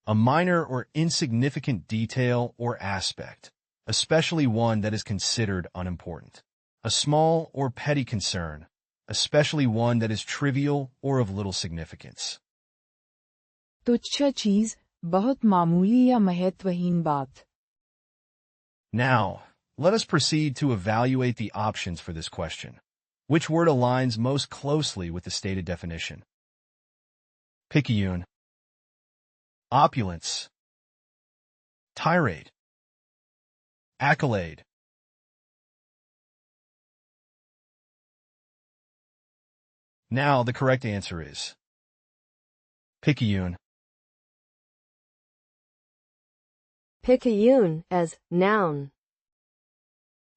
A minor or insignificant detail or aspect, especially one that is considered unimportant. A small or petty concern, especially one that is trivial or of little significance. तुच्छ चीज, बहुत मामूली या महत्वहीन बात. Now, let us proceed to evaluate the options for this question. Which word aligns most closely with the stated definition? Picayune, opulence, tirade, accolade. Now the correct answer is picayune. Picayune as noun.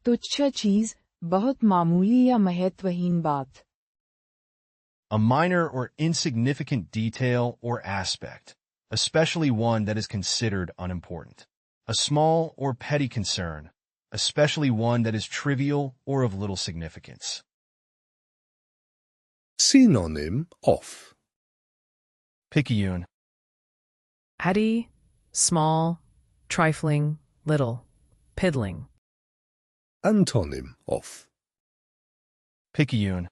तुच्छ चीज, बहुत मामूली या महत्वहीन बात. A minor or insignificant detail or aspect, especially one that is considered unimportant. A small or petty concern, especially one that is trivial or of little significance. Synonym of Picayune. Petty, small, trifling, little, piddling. Antonym of Picayune.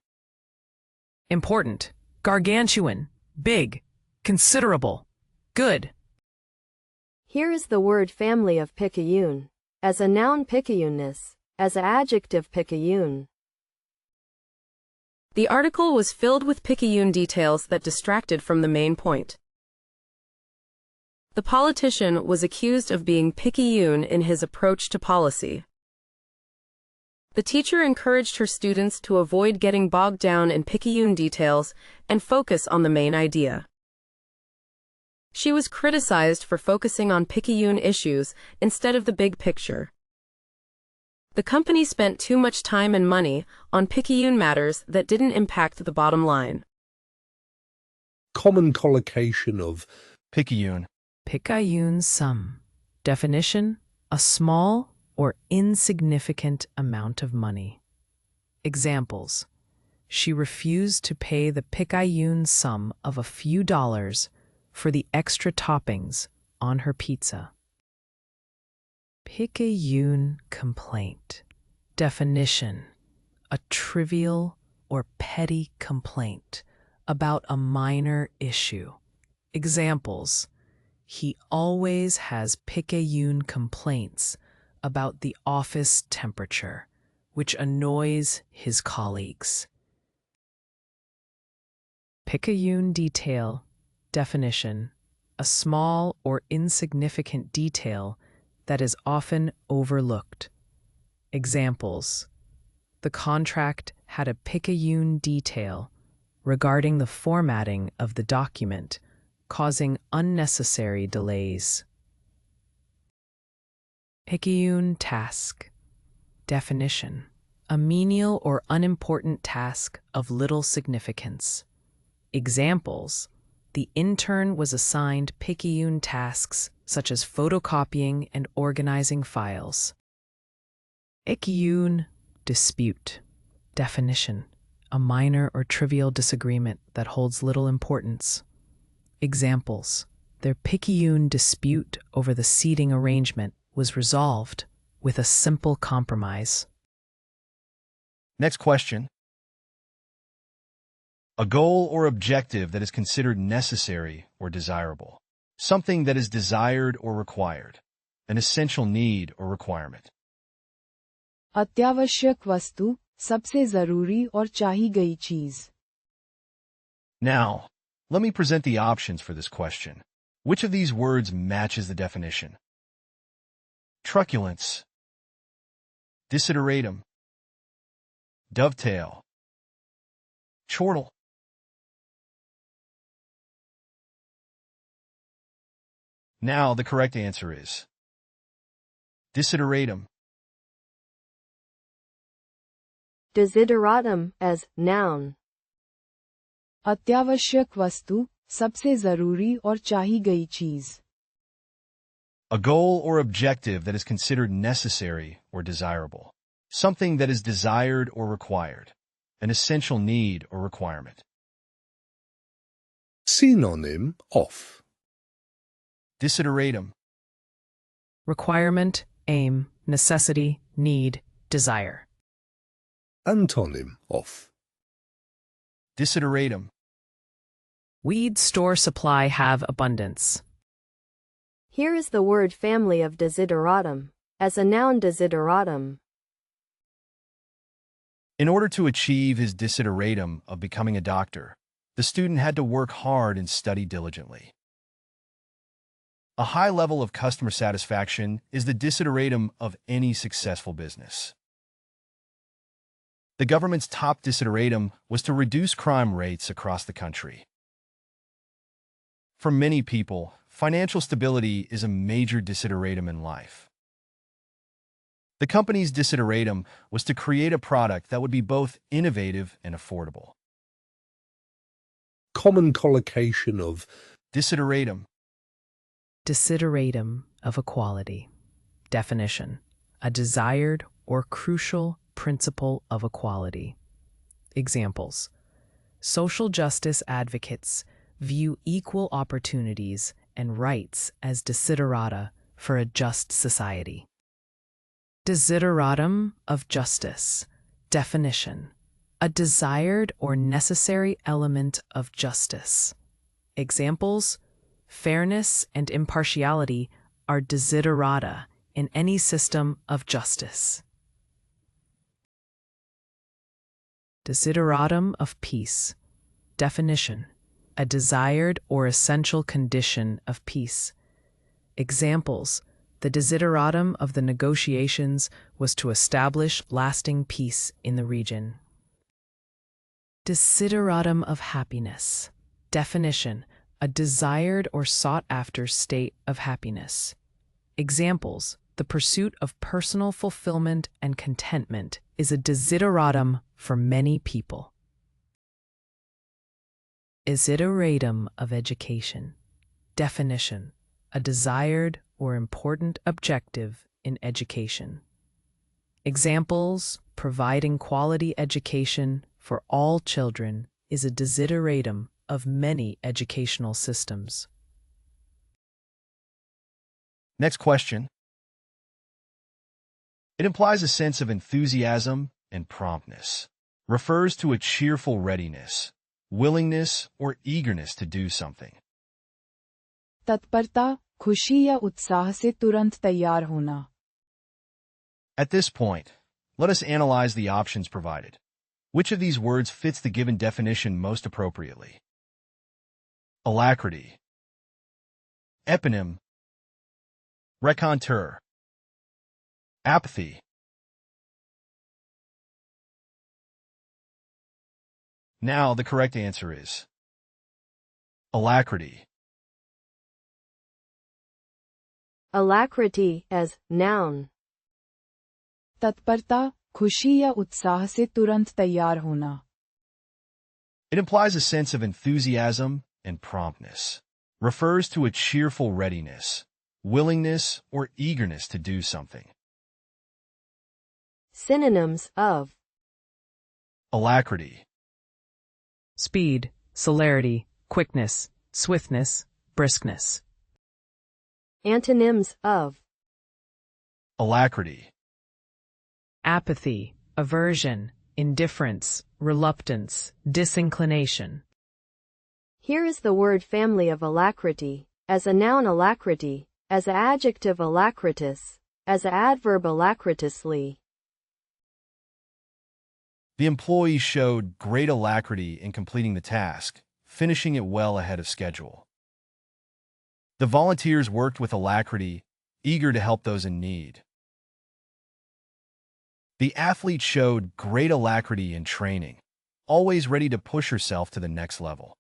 Important, gargantuan, big, considerable, good. Here is the word family of picayune. As a noun picayuneness, as a adjective picayune. The article was filled with picayune details that distracted from the main point. The politician was accused of being picayune in his approach to policy. The teacher encouraged her students to avoid getting bogged down in picayune details and focus on the main idea. She was criticized for focusing on picayune issues instead of the big picture. The company spent too much time and money on picayune matters that didn't impact the bottom line. common collocation of Picayune. Picayune sum. Definition: a small or insignificant amount of money. Examples: she refused to pay the picayune sum of a few dollars for the extra toppings on her pizza. Picayune complaint. Definition: a trivial or petty complaint about a minor issue. Examples: he always has picayune complaints about the office temperature, which annoys his colleagues. Picayune detail. Definition: a small or insignificant detail that is often overlooked. Examples: the contract had a picayune detail regarding the formatting of the document, causing unnecessary delays. Picayune task. Definition: a menial or unimportant task of little significance. Examples: the intern was assigned picayune tasks such as photocopying and organizing files. Picayune dispute. Definition: a minor or trivial disagreement that holds little importance. Examples: their picayune dispute over the seating arrangement was resolved with a simple compromise. Next question. A goal or objective that is considered necessary or desirable. Something that is desired or required. An essential need or requirement. अत्यावश्यक वस्तु, सबसे जरूरी और चाही गई चीज. Now, let me present the options for this question. Which of these words matches the definition? Truculence, desideratum, dovetail, chortle. Now the correct answer is desideratum. Desideratum as noun. अत्यावश्यक वस्तु, सबसे जरूरी और चाही गई चीज. A goal or objective that is considered necessary or desirable. Something that is desired or required. An essential need or requirement. synonym of Desideratum. Requirement, aim, necessity, need, desire. Antonym of. Desideratum. Weed store supply have abundance. Here is the word family of desideratum. As a noun, desideratum. In order to achieve his desideratum of becoming a doctor, the student had to work hard and study diligently. A high level of customer satisfaction is the desideratum of any successful business. The government's top desideratum was to reduce crime rates across the country. For many people, financial stability is a major desideratum in life. The company's desideratum was to create a product that would be both innovative and affordable. Common collocation of. Desideratum. Desideratum of equality. Definition: a desired or crucial principle of equality. Examples: social justice advocates view equal opportunities and rights as desiderata for a just society. Desideratum of justice. Definition: a desired or necessary element of justice. Examples: fairness and impartiality are desiderata in any system of justice. Desideratum of peace. Definition: a desired or essential condition of peace. Examples: the desideratum of the negotiations was to establish lasting peace in the region. Desideratum of happiness. Definition: a desired or sought-after state of happiness. Examples: the pursuit of personal fulfillment and contentment is a desideratum for many people. Desideratum of education. Definition: a desired or important objective in education. Examples: providing quality education for all children is a desideratum of many educational systems. Next question. It implies a sense of enthusiasm and promptness. Refers to a cheerful readiness, willingness, or eagerness to do something. तत्परता, खुशी या उत्साह से तुरंत तैयार होना. At this point, let us analyze the options provided. Which of these words fits the given definition most appropriately? Alacrity. Eponym. Raconteur. Apathy. Now the correct answer is alacrity. Alacrity as noun. तत्परता, खुशी या उत्साह से तुरंत तैयार होना. It implies a sense of enthusiasm and promptness. Refers to a cheerful readiness, willingness, or eagerness to do something. Synonyms of Alacrity. Speed, celerity, quickness, swiftness, briskness. Antonyms of Alacrity. Apathy, aversion, indifference, reluctance, disinclination. Here is the word family of alacrity. As a noun, alacrity. As an adjective, alacritus. As an adverb, alacritously. The employee showed great alacrity in completing the task, finishing it well ahead of schedule. The volunteers worked with alacrity, eager to help those in need. The athlete showed great alacrity in training, always ready to push herself to the next level.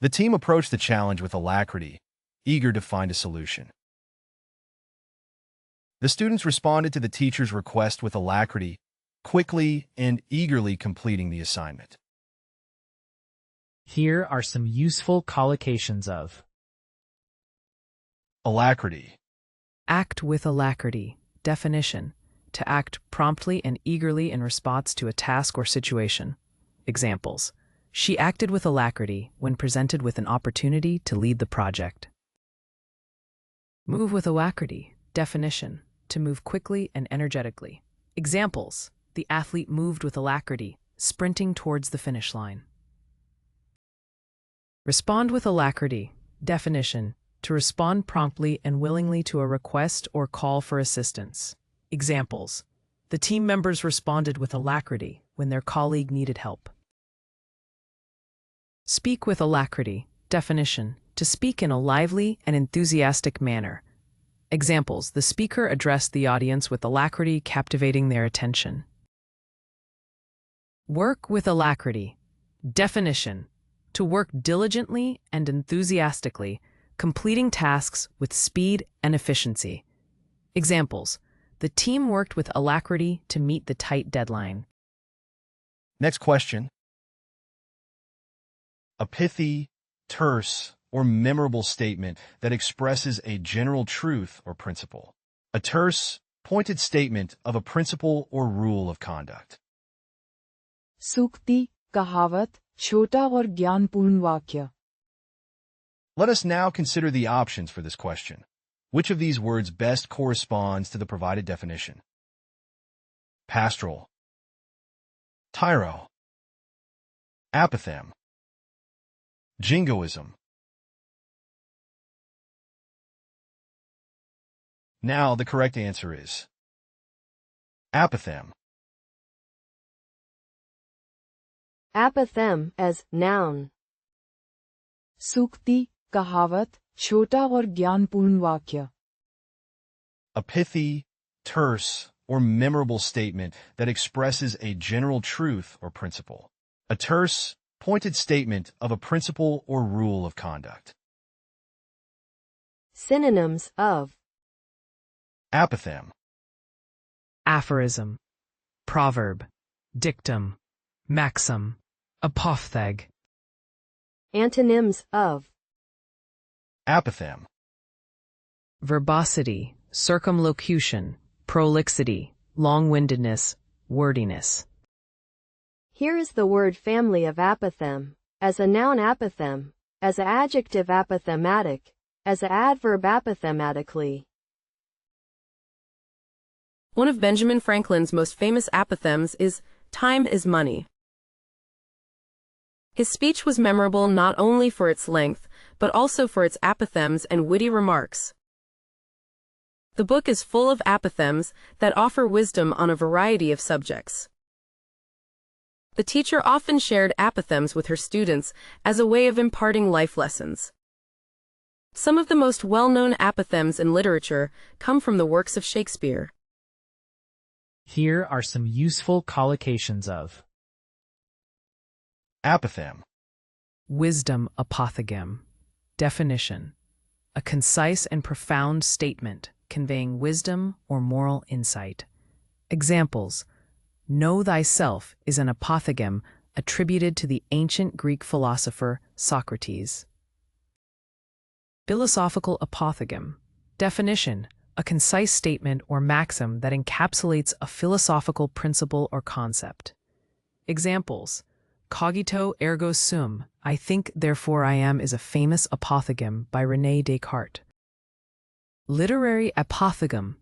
The team approached the challenge with alacrity, eager to find a solution. The students responded to the teacher's request with alacrity, quickly and eagerly completing the assignment. Here are some useful collocations of Alacrity. Act with alacrity. Definition: to act promptly and eagerly in response to a task or situation. Examples: She acted with alacrity when presented with an opportunity to lead the project. Move with alacrity. Definition: to move quickly and energetically. Examples: the athlete moved with alacrity, sprinting towards the finish line. Respond with alacrity. Definition: to respond promptly and willingly to a request or call for assistance. Examples: the team members responded with alacrity when their colleague needed help. Speak with alacrity. Definition: to speak in a lively and enthusiastic manner. Examples: the speaker addressed the audience with alacrity, captivating their attention. Work with alacrity. Definition: to work diligently and enthusiastically, completing tasks with speed and efficiency. Examples: the team worked with alacrity to meet the tight deadline. Next question. A pithy, terse, or memorable statement that expresses a general truth or principle. A terse, pointed statement of a principle or rule of conduct. सूक्ति, कहावत, छोटा और ज्ञानपूर्ण वाक्य. Let us now consider the options for this question. Which of these words best corresponds to the provided definition? Pastoral, tyro, apothegm, jingoism. Now the correct answer is apothegm. Apothegm as noun. सूक्ति, कहावत, छोटा और ज्ञानपूर्ण वाक्य. A pithy, terse, or memorable statement that expresses a general truth or principle. A terse, pointed statement of a principle or rule of conduct. Synonyms of Apothegm, Aphorism, proverb, dictum, maxim, apophtheg. antonyms of apothegm, Verbosity, circumlocution, prolixity, long-windedness, wordiness. Here is the word family of apothegm. As a noun apothegm, as a adjective apothematic, as a adverb apothematically. One of Benjamin Franklin's most famous apothegms is, "Time is money." His speech was memorable not only for its length, but also for its apothegms and witty remarks. The book is full of apothegms that offer wisdom on a variety of subjects. The teacher often shared apothegms with her students as a way of imparting life lessons. Some of the most well-known apothegms in literature come from the works of Shakespeare. Here are some useful collocations of apothegm, Wisdom apothegm. Definition: a concise and profound statement conveying wisdom or moral insight. Examples: know thyself is an apothegm attributed to the ancient Greek philosopher Socrates. Philosophical apothegm. Definition: a concise statement or maxim that encapsulates a philosophical principle or concept. Examples: cogito ergo sum, I think therefore I am, is a famous apothegm by René Descartes. Literary apothegm.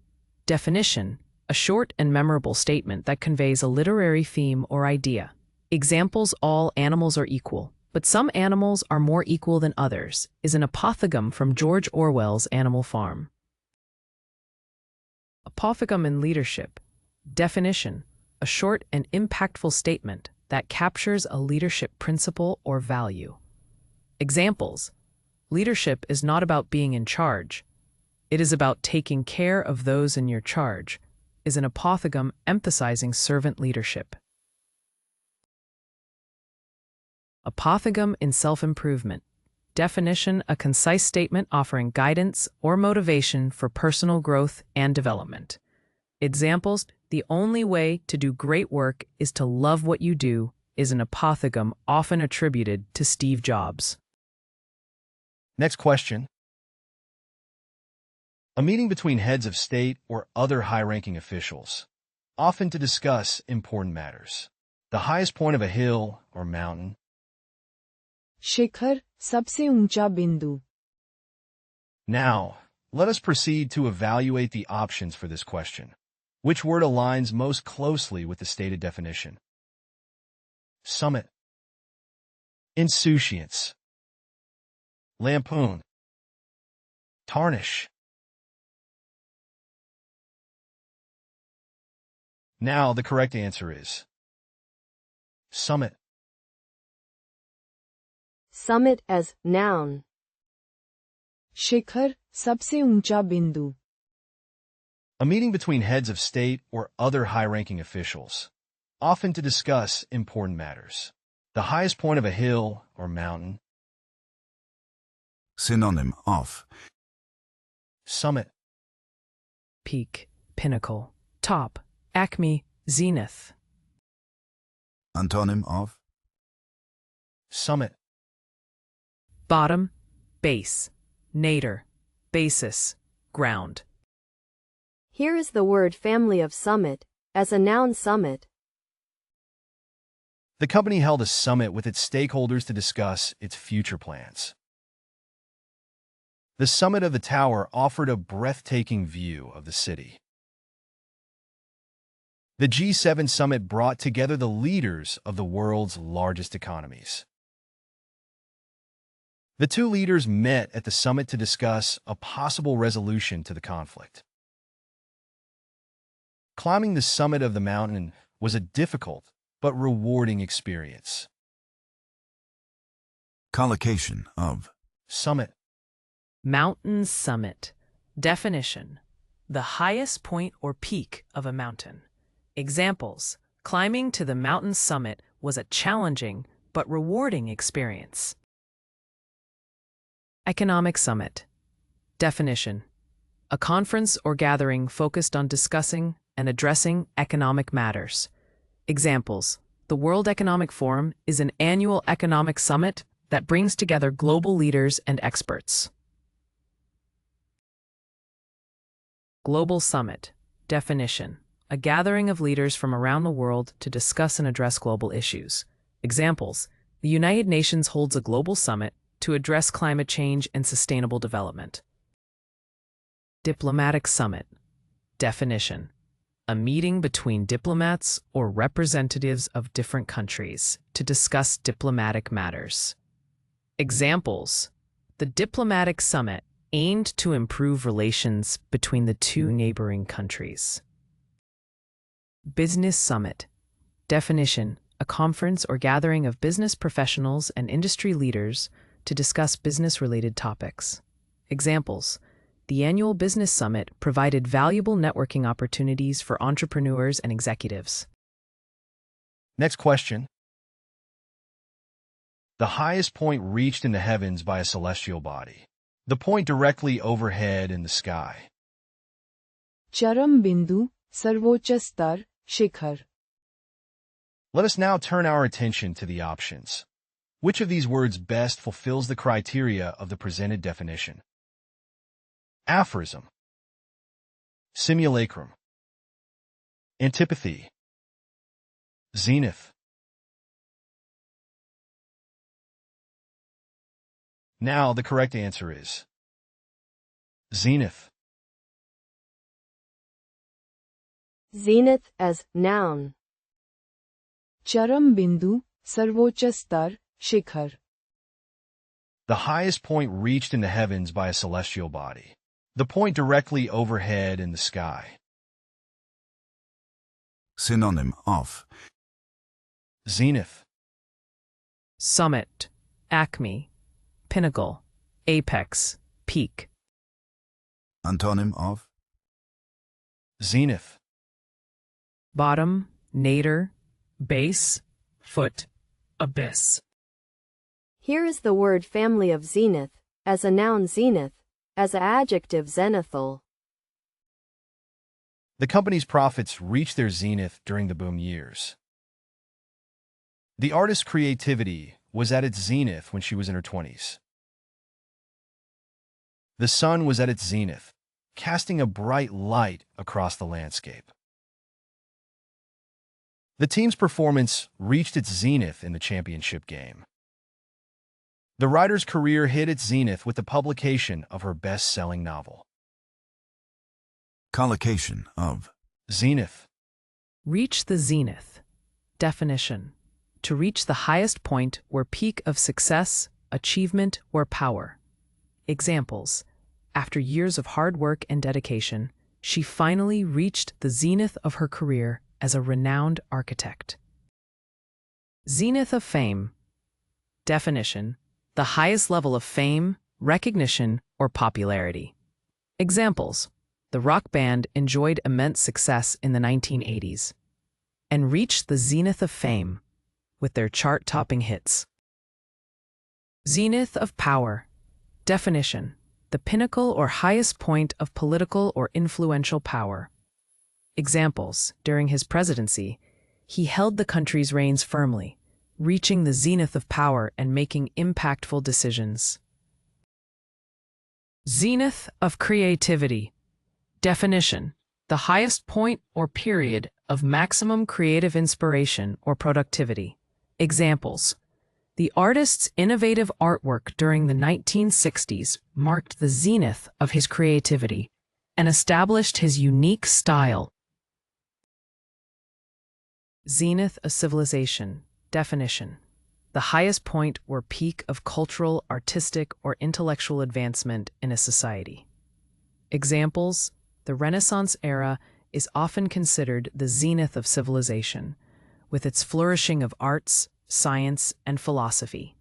Definition: a short and memorable statement that conveys a literary theme or idea. Examples: all animals are equal, but some animals are more equal than others, is an apothegm from George Orwell's Animal Farm. Apothegm in leadership. Definition: a short and impactful statement that captures a leadership principle or value. Examples: leadership is not about being in charge. It is about taking care of those in your charge, is an apothegm emphasizing servant leadership. Apothegm in self-improvement. Definition: a concise statement offering guidance or motivation for personal growth and development. Examples: the only way to do great work is to love what you do, is an apothegm often attributed to Steve Jobs. Next question. A meeting between heads of state or other high-ranking officials, often to discuss important matters. The highest point of a hill or mountain, शिखर, सबसे ऊंचा बिंदु. Now, let us proceed to evaluate the options for this question. Which word aligns most closely with the stated definition? Summit. Insouciance. Lampoon. Tarnish. Now the correct answer is summit. Summit as noun. शिखर, सबसे ऊंचा बिंदु. A meeting between heads of state or other high-ranking officials, often to discuss important matters. The highest point of a hill or mountain. Synonym of Summit. Peak, pinnacle, top, acme, zenith. Antonym of Summit. Bottom, base, nadir, basis, ground. Here is the word family of summit, as a noun summit. The company held a summit with its stakeholders to discuss its future plans. The summit of the tower offered a breathtaking view of the city. The G7 summit brought together the leaders of the world's largest economies. The two leaders met at the summit to discuss a possible resolution to the conflict. Climbing the summit of the mountain was a difficult but rewarding experience. collocation of Summit. Mountain summit. Definition: the highest point or peak of a mountain. Examples: climbing to the mountain summit was a challenging but rewarding experience. Economic summit. Definition: a conference or gathering focused on discussing and addressing economic matters. Examples: the World Economic Forum is an annual economic summit that brings together global leaders and experts. Global summit. Definition: a gathering of leaders from around the world to discuss and address global issues. Examples: the United Nations holds a global summit to address climate change and sustainable development. Diplomatic summit. Definition: a meeting between diplomats or representatives of different countries to discuss diplomatic matters. Examples: the diplomatic summit aimed to improve relations between the two neighboring countries. Business summit. Definition: a conference or gathering of business professionals and industry leaders to discuss business-related topics. Examples: the annual business summit provided valuable networking opportunities for entrepreneurs and executives. Next question. The highest point reached in the heavens by a celestial body. The point directly overhead in the sky. चरम बिंदु, सर्वोच्च स्तर, शिखर. Let us now turn our attention to the options. Which of these words best fulfills the criteria of the presented definition? Aphorism. Simulacrum. Antipathy. Zenith. Now the correct answer is zenith. Zenith as noun. चरम बिंदु, सर्वोच्च स्तर, शिखर. The highest point reached in the heavens by a celestial body. The point directly overhead in the sky. synonym of Zenith. Summit, acme, pinnacle, apex, peak. antonym of Zenith. Bottom, nadir, base, foot, abyss. Here is the word family of zenith, as a noun zenith, as an adjective zenithal. The company's profits reached their zenith during the boom years. The artist's creativity was at its zenith when she was in her 20s. The sun was at its zenith, casting a bright light across the landscape. The team's performance reached its zenith in the championship game. The writer's career hit its zenith with the publication of her best-selling novel. Collocation of. Zenith. Reach the zenith. Definition: to reach the highest point or peak of success, achievement, or power. Examples: after years of hard work and dedication, she finally reached the zenith of her career as a renowned architect. Zenith of fame. Definition: the highest level of fame, recognition, or popularity. Examples: the rock band enjoyed immense success in the 1980s and reached the zenith of fame with their chart-topping hits. Zenith of power. Definition: the pinnacle or highest point of political or influential power. Examples: during his presidency, he held the country's reins firmly, reaching the zenith of power and making impactful decisions. Zenith of creativity. Definition: the highest point or period of maximum creative inspiration or productivity. Examples: the artist's innovative artwork during the 1960s marked the zenith of his creativity and established his unique style. Zenith of civilization. Definition: the highest point or peak of cultural, artistic, or intellectual advancement in a society. Examples: the Renaissance era is often considered the zenith of civilization, with its flourishing of arts, science, and philosophy.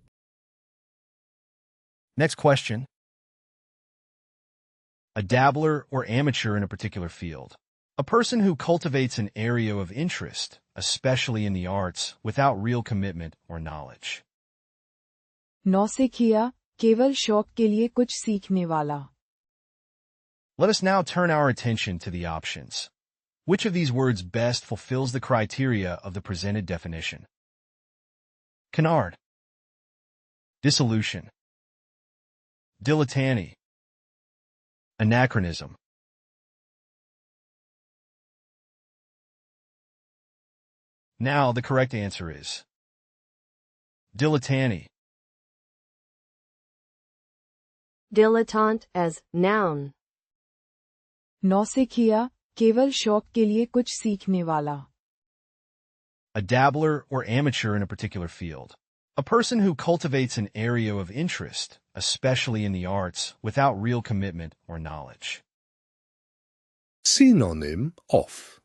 Next question. A dabbler or amateur in a particular field. A person who cultivates an area of interest, especially in the arts, without real commitment or knowledge. नौसिखिया, केवल शौक के लिए कुछ सीखने वाला. Let us now turn our attention to the options. Which of these words best fulfills the criteria of the presented definition? Canard. Dissolution. Dilettante. Anachronism. Now the correct answer is dilettante. Dilettante as noun. नौसिखिया, केवल शौक के लिए कुछ सीखने वाला. A dabbler or amateur in a particular field. A person who cultivates an area of interest, especially in the arts, without real commitment or knowledge. Synonym of.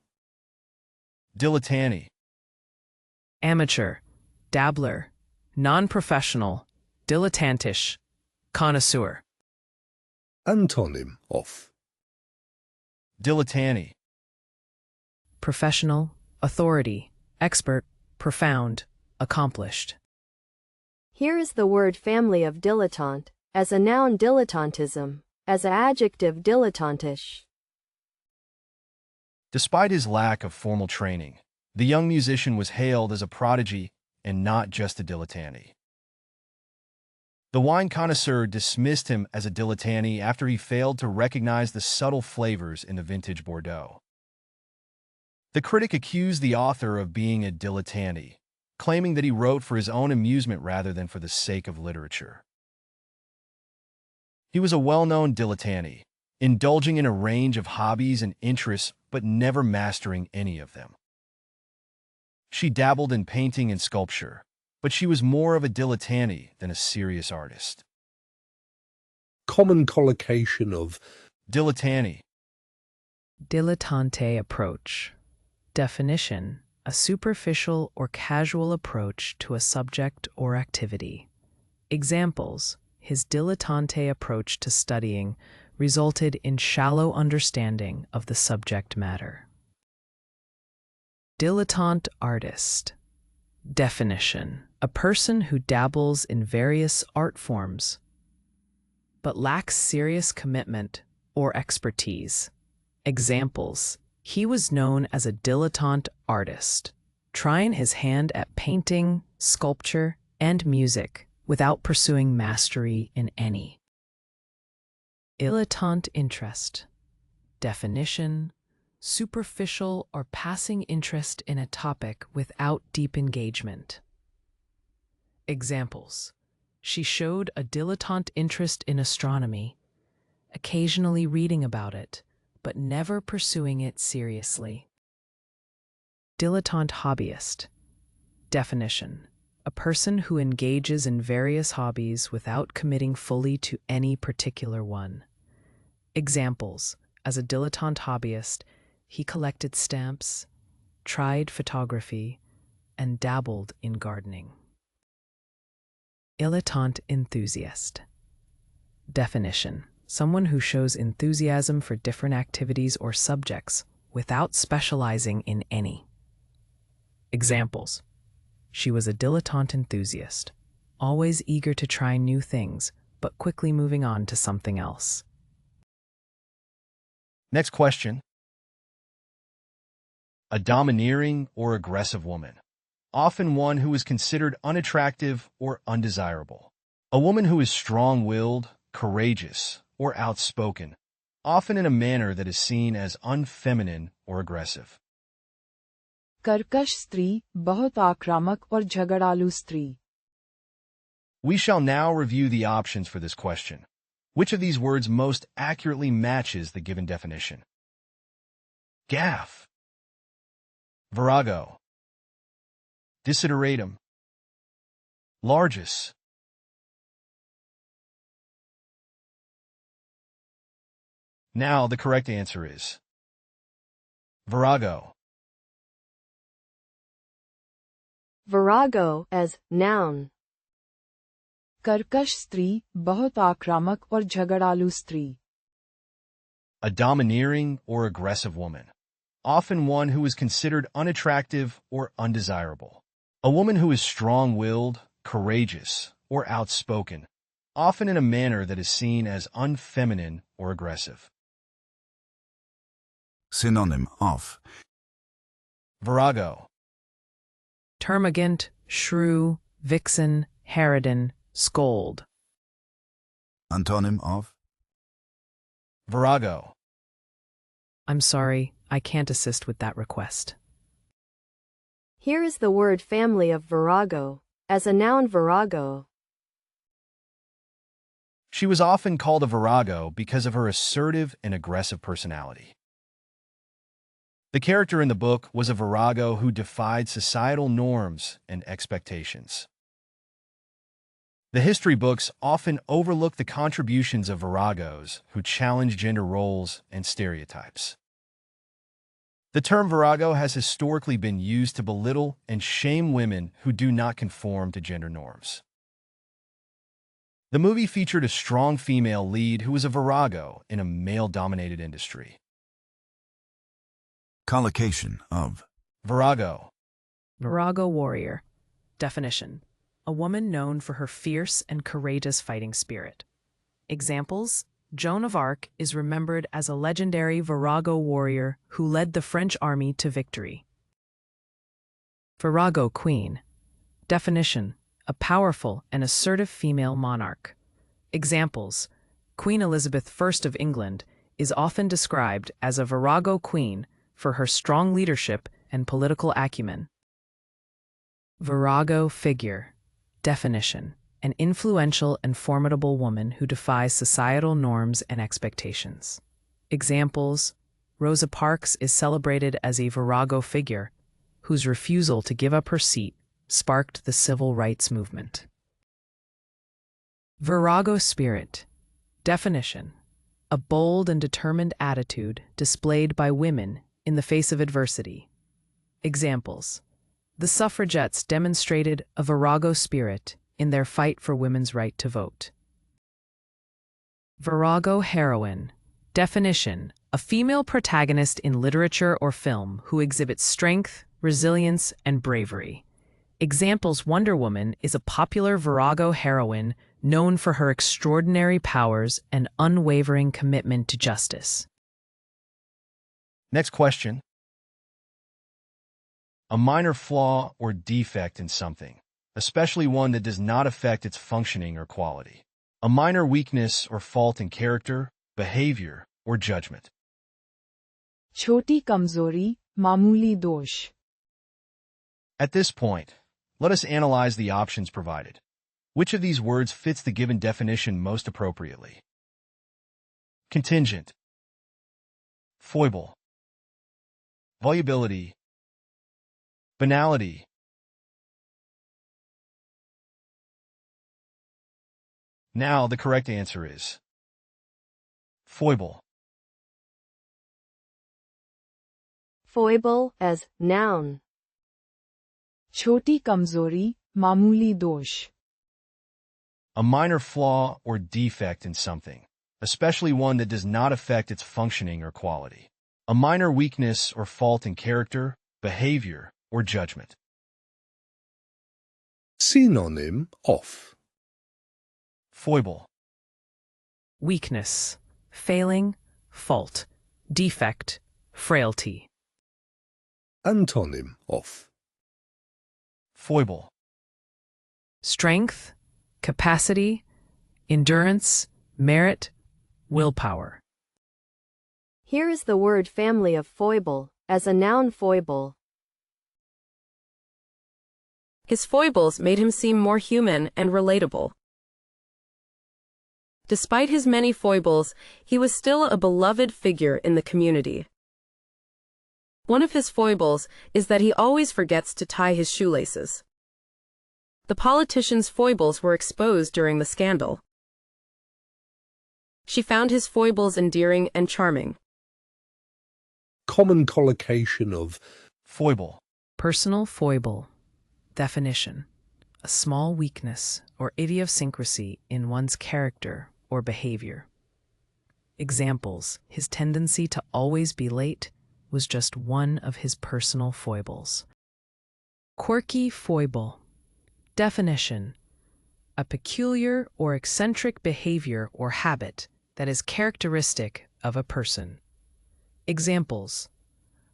Dilettante. Amateur, dabbler, non-professional, dilettantish, connoisseur. Antonym of. Dilettante. Professional, authority, expert, profound, accomplished. Here is the word family of dilettante, as a noun dilettantism, as an adjective dilettantish. Despite his lack of formal training, the young musician was hailed as a prodigy and not just a dilettante. The wine connoisseur dismissed him as a dilettante after he failed to recognize the subtle flavors in the vintage Bordeaux. The critic accused the author of being a dilettante, claiming that he wrote for his own amusement rather than for the sake of literature. He was a well-known dilettante, indulging in a range of hobbies and interests but never mastering any of them. She dabbled in painting and sculpture, but she was more of a dilettante than a serious artist. Common collocation of. Dilettante. Dilettante approach. Definition: a superficial or casual approach to a subject or activity. Examples: his dilettante approach to studying resulted in shallow understanding of the subject matter. Dilettante artist. Definition: a person who dabbles in various art forms but lacks serious commitment or expertise. Examples: he was known as a dilettante artist, trying his hand at painting, sculpture, and music without pursuing mastery in any. Dilettante interest. Definition: superficial or passing interest in a topic without deep engagement. Examples: She showed a dilettante interest in astronomy, occasionally reading about it, but never pursuing it seriously. Dilettante hobbyist. Definition: a person who engages in various hobbies without committing fully to any particular one. Examples: as a dilettante hobbyist, he collected stamps, tried photography, and dabbled in gardening. Dilettante enthusiast. Definition: someone who shows enthusiasm for different activities or subjects without specializing in any. Examples: she was a dilettante enthusiast, always eager to try new things, but quickly moving on to something else. Next question. A domineering or aggressive woman, often one who is considered unattractive or undesirable. A woman who is strong-willed, courageous, or outspoken, often in a manner that is seen as unfeminine or aggressive. कर्कश स्त्री, बहुत आक्रामक और झगड़ालू स्त्री. We shall now review the options for this question. Which of these words most accurately matches the given definition? Gaff, virago, desideratum, largus. Now the correct answer is virago. Virago as noun. कर्कश स्त्री, बहुत आक्रामक और झगड़ालू स्त्री. A domineering or aggressive woman, often one who is considered unattractive or undesirable. A woman who is strong-willed, courageous, or outspoken, often in a manner that is seen as unfeminine or aggressive. Synonym of Virago, Termagant, shrew, vixen, harridan, scold. Antonym of virago. I'm sorry, I can't assist with that request. Here is the word family of virago. As a noun, virago. She was often called a virago because of her assertive and aggressive personality. The character in the book was a virago who defied societal norms and expectations. The history books often overlook the contributions of viragos who challenge gender roles and stereotypes. The term virago has historically been used to belittle and shame women who do not conform to gender norms. The movie featured a strong female lead who was a virago in a male-dominated industry. collocation of Virago, Virago warrior. Definition: a woman known for her fierce and courageous fighting spirit. Examples: Joan of Arc is remembered as a legendary virago warrior who led the French army to victory. Virago queen. Definition: a powerful and assertive female monarch. Examples: Queen Elizabeth I of England is often described as a virago queen for her strong leadership and political acumen. Virago figure. Definition: an influential and formidable woman who defies societal norms and expectations. Examples: Rosa Parks is celebrated as a virago figure whose refusal to give up her seat sparked the civil rights movement. Virago spirit. Definition: a bold and determined attitude displayed by women in the face of adversity. Examples: the suffragettes demonstrated a virago spirit in their fight for women's right to vote. Virago heroine. Definition: a female protagonist in literature or film who exhibits strength, resilience, and bravery. Examples: Wonder Woman is a popular virago heroine known for her extraordinary powers and unwavering commitment to justice. Next question. A minor flaw or defect in something, especially one that does not affect its functioning or quality. A minor weakness or fault in character, behavior, or judgment. छोटी कमजोरी, मामूली दोष. At this point, let us analyze the options provided. Which of these words fits the given definition most appropriately? Contingent, foible, volubility, banality. Now the correct answer is foible. Foible as noun. छोटी कमजोरी, मामूली दोष. A minor flaw or defect in something, especially one that does not affect its functioning or quality. A minor weakness or fault in character, behavior, or judgment. Synonym of Foible. Weakness, failing, fault, defect, frailty. Antonym of Foible. Strength, capacity, endurance, merit, willpower. Here is the word family of foible, as a noun foible. His foibles made him seem more human and relatable. Despite his many foibles, he was still a beloved figure in the community. One of his foibles is that he always forgets to tie his shoelaces. The politician's foibles were exposed during the scandal. She found his foibles endearing and charming. common collocation of Foible. Personal foible. Definition: a small weakness or idiosyncrasy in one's character or behavior. Examples: his tendency to always be late was just one of his personal foibles. Quirky foible. Definition: a peculiar or eccentric behavior or habit that is characteristic of a person. Examples: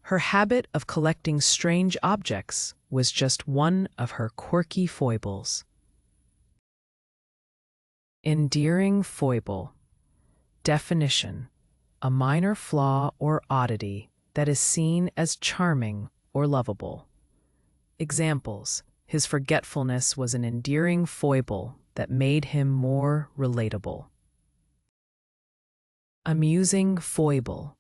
her habit of collecting strange objects was just one of her quirky foibles. Endearing foible. Definition: a minor flaw or oddity that is seen as charming or lovable. Examples: his forgetfulness was an endearing foible that made him more relatable. Amusing foible.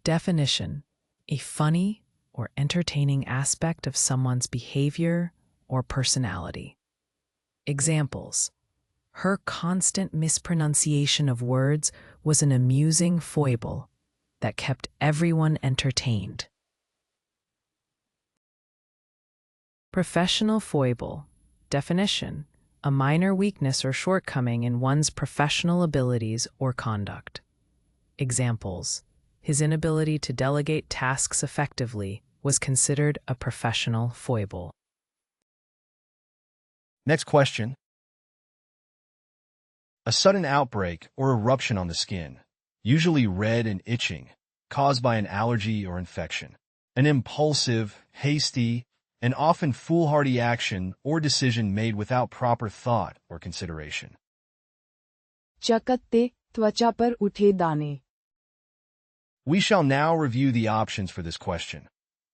Definition: a funny or entertaining aspect of someone's behavior or personality. Examples: her constant mispronunciation of words was an amusing foible that kept everyone entertained. Professional foible. Definition: a minor weakness or shortcoming in one's professional abilities or conduct. Examples: his inability to delegate tasks effectively was considered a professional foible. Next question. A sudden outbreak or eruption on the skin, usually red and itching, caused by an allergy or infection. An impulsive, hasty, and often foolhardy action or decision made without proper thought or consideration. चकत्ते, त्वचा पर उठे दाने. We shall now review the options for this question.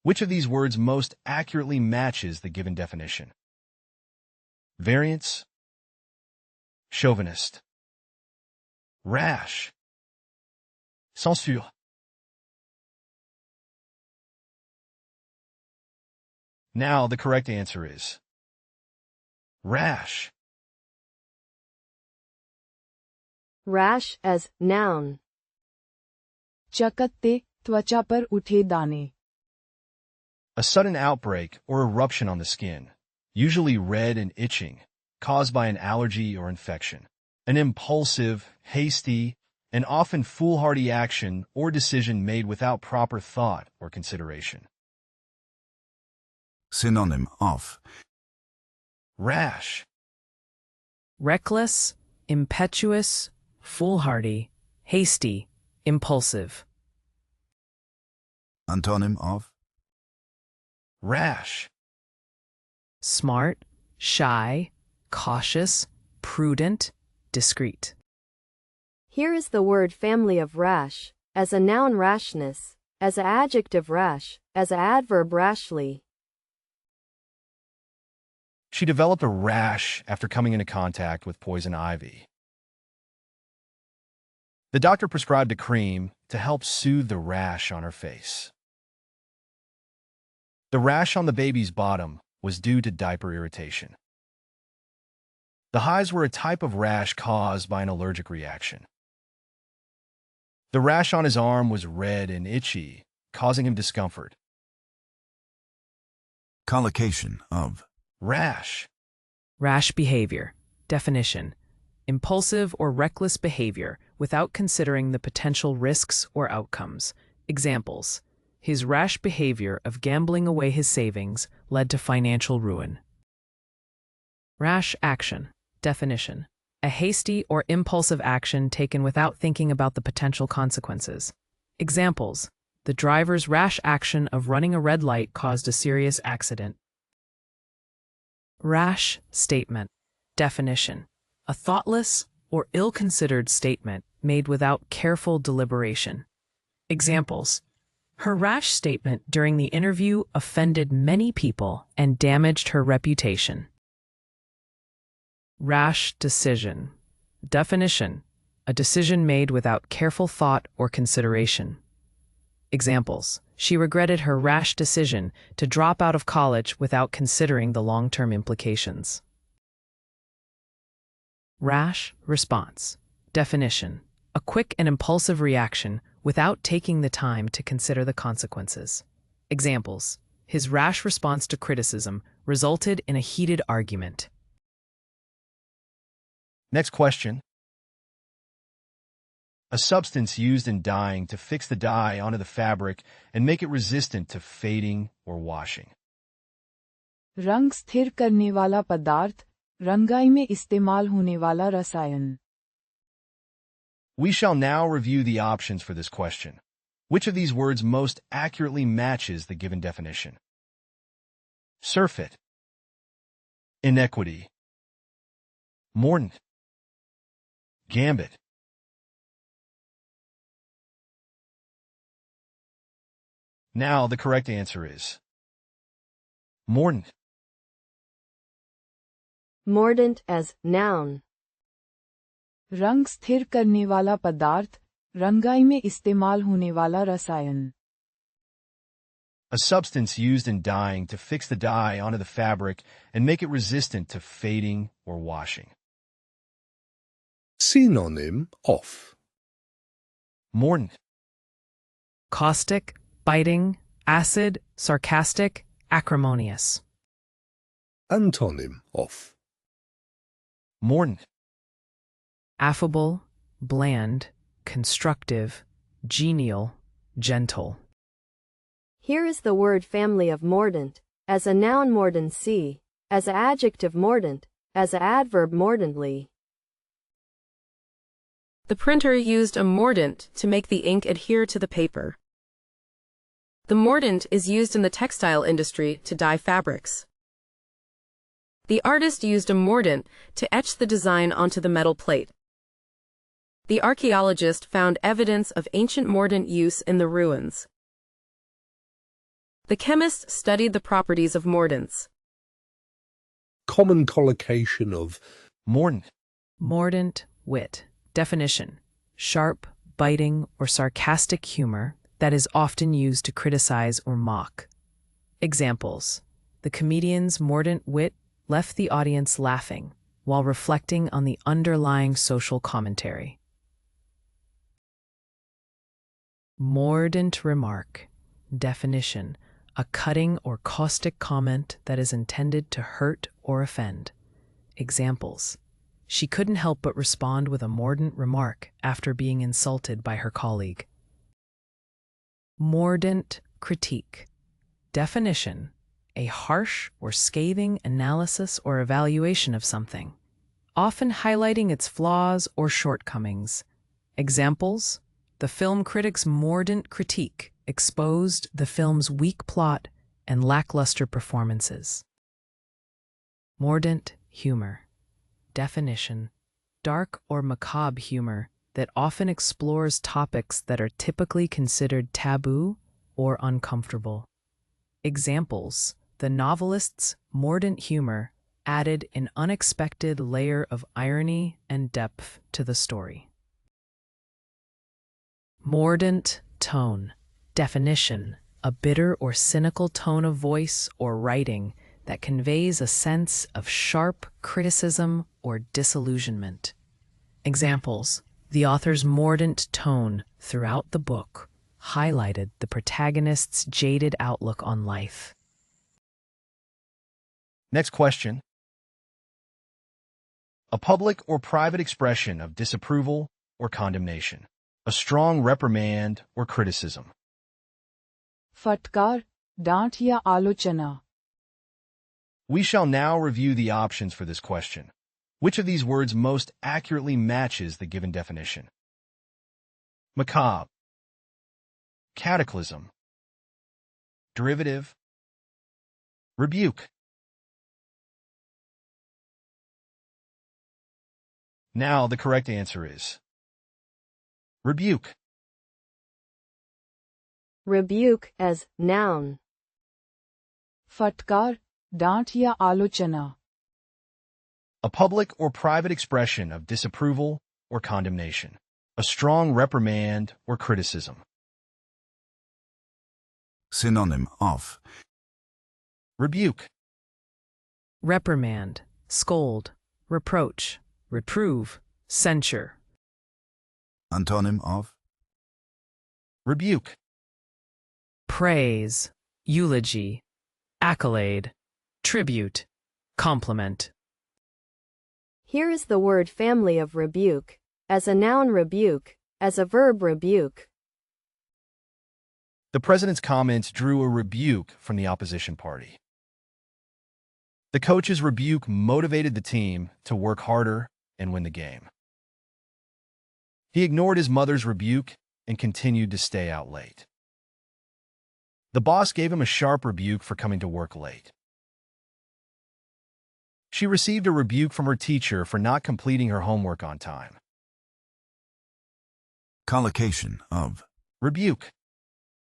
Which of these words most accurately matches the given definition? Variance, chauvinist, rash, censure. Now the correct answer is rash. Rash as noun. चकत्ते, त्वचा पर उठे दाने. A sudden outbreak or eruption on the skin, usually red and itching, caused by an allergy or infection. An impulsive, hasty, and often foolhardy action or decision made without proper thought or consideration. Synonym of Rash. Reckless, impetuous, foolhardy, hasty, impulsive. Antonym of Rash. Smart, shy, cautious, prudent, discreet. Here is the word family of rash, as a noun rashness, as an adjective rash, as an adverb rashly. She developed a rash after coming into contact with poison ivy. The doctor prescribed a cream to help soothe the rash on her face. The rash on the baby's bottom was due to diaper irritation. The hives were a type of rash caused by an allergic reaction. The rash on his arm was red and itchy, causing him discomfort. Collocation of Rash. Rash behavior. Definition: impulsive or reckless behavior without considering the potential risks or outcomes. Examples: his rash behavior of gambling away his savings led to financial ruin. Rash action. Definition: a hasty or impulsive action taken without thinking about the potential consequences. Examples: the driver's rash action of running a red light caused a serious accident. Rash statement. Definition: a thoughtless or ill-considered statement made without careful deliberation. Examples: her rash statement during the interview offended many people and damaged her reputation. Rash decision. Definition: a decision made without careful thought or consideration. Examples: she regretted her rash decision to drop out of college without considering the long-term implications. Rash response. Definition: a quick and impulsive reaction without taking the time to consider the consequences. Examples: his rash response to criticism resulted in a heated argument. Next question. A substance used in dyeing to fix the dye onto the fabric and make it resistant to fading or washing. रंग स्थिर करने वाला पदार्थ, रंगाई में इस्तेमाल होने वाला रसायन. We shall now review the options for this question. Which of these words most accurately matches the given definition? Surfeit, inequity, mordant, gambit. Now the correct answer is mordant. Mordant as noun. रंग स्थिर करने वाला पदार्थ, रंगाई में इस्तेमाल होने वाला रसायन. A substance used in dyeing to fix the dye onto the fabric and make it resistant to fading or washing. Synonym of Mordant, Caustic, biting, acid, sarcastic, acrimonious. Antonym of mordant, Affable, bland, constructive, genial, gentle. Here is the word family of mordant. As a noun mordancy, as an adjective mordant, as an adverb mordantly. The printer used a mordant to make the ink adhere to the paper. The mordant is used in the textile industry to dye fabrics. The artist used a mordant to etch the design onto the metal plate. The archaeologist found evidence of ancient mordant use in the ruins. The chemist studied the properties of mordants. common collocation of mordant, Mordant wit. Definition: sharp, biting, or sarcastic humor that is often used to criticize or mock. Examples: the comedian's mordant wit left the audience laughing while reflecting on the underlying social commentary. Mordant remark. Definition: a cutting or caustic comment that is intended to hurt or offend. Examples: she couldn't help but respond with a mordant remark after being insulted by her colleague. Mordant critique. Definition: a harsh or scathing analysis or evaluation of something, often highlighting its flaws or shortcomings. Examples: the film critic's mordant critique exposed the film's weak plot and lackluster performances. Mordant humor. Definition: dark or macabre humor that often explores topics that are typically considered taboo or uncomfortable. Examples: the novelist's mordant humor added an unexpected layer of irony and depth to the story. Mordant tone. Definition: a bitter or cynical tone of voice or writing that conveys a sense of sharp criticism or disillusionment. Examples: the author's mordant tone throughout the book highlighted the protagonist's jaded outlook on life. Next question. A public or private expression of disapproval or condemnation. A strong reprimand or criticism. फटकार, डांट या आलोचना. We shall now review the options for this question. Which of these words most accurately matches the given definition? Macabre, cataclysm, derivative, rebuke. Now the correct answer is rebuke. Rebuke as noun. फटकार, डांट या आलोचना. A public or private expression of disapproval or condemnation. A strong reprimand or criticism. Synonym of Rebuke. Reprimand, scold, reproach, reprove, censure. Antonym of Rebuke. Praise, eulogy, accolade, tribute, compliment. Here is the word family of rebuke. As a noun rebuke, as a verb rebuke. The president's comments drew a rebuke from the opposition party. The coach's rebuke motivated the team to work harder and win the game. He ignored his mother's rebuke and continued to stay out late. The boss gave him a sharp rebuke for coming to work late. She received a rebuke from her teacher for not completing her homework on time. collocation of Rebuke.